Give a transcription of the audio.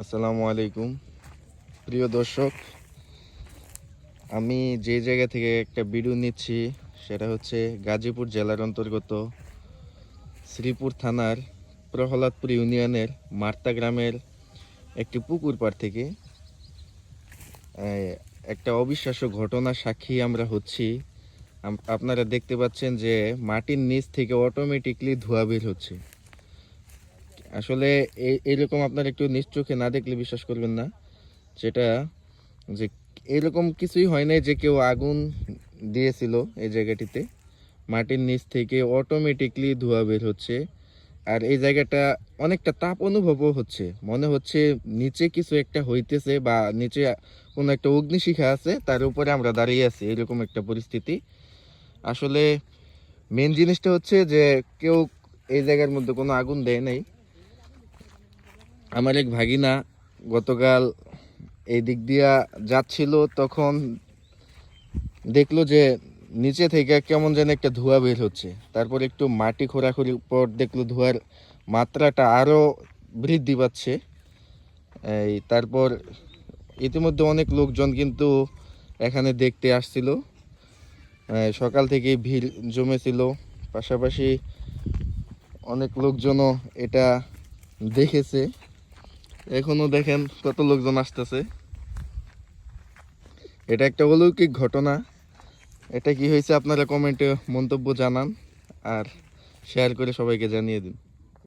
আসসালামু আলাইকুম প্রিয় দর্শক, আমি যে জায়গা থেকে একটা ভিডিও নিচ্ছি সেটা হচ্ছে গাজীপুর জেলার অন্তর্গত শ্রীপুর থানার প্রহ্লাদপুর ইউনিয়নের মার্তা গ্রামের একটি পুকুর পাড় থেকে একটা অবিশ্বাস্য ঘটনার সাক্ষী আমরা হচ্ছি। আপনারা দেখতে পাচ্ছেন যে মাটির নিচ থেকে অটোমেটিকলি ধোঁয়া বের হচ্ছে। আসলে এইরকম আপনারা একটু নিজ চোখে না দেখলে বিশ্বাস করবেন না। যেটা যে এরকম কিছুই হয় নাই যে কেউ আগুন দিয়েছিল এই জায়গাটিতে। মাটির নিচ থেকে অটোমেটিকলি ধোঁয়া বের হচ্ছে, আর এই জায়গাটা অনেকটা তাপ অনুভবও হচ্ছে। মনে হচ্ছে নিচে কিছু একটা হইতেছে বা নিচে কোনো একটা অগ্নিশিখা আছে, তার উপরে আমরা দাঁড়িয়ে আছি, এরকম একটা পরিস্থিতি। আসলে মেন জিনিসটা হচ্ছে যে কেউ এই জায়গার মধ্যে কোনো আগুন দেয় নাই। আমার এক ভাগিনা গতকাল এই দিক দিয়া যাচ্ছিল, তখন দেখলো যে নিচে থেকে কেমন যেন একটা ধোঁয়া বের হচ্ছে। তারপর একটু মাটি খোঁড়াখুড়ির পর দেখলো ধোঁয়ার মাত্রাটা আরো বৃদ্ধি পাচ্ছে। তারপর ইতিমধ্যে অনেক লোকজন কিন্তু এখানে দেখতে আসছিল। সকাল থেকে ভিড় জমেছিল, পাশাপাশি অনেক লোকজনও এটা দেখেছে। এখনো দেখেন কত লোকজন আসতেছে। এটা একটা অলৌকিক ঘটনা। এটা কি হয়েছে আপনারা কমেন্টে মন্তব্য জানান আর শেয়ার করে সবাইকে জানিয়ে দিন।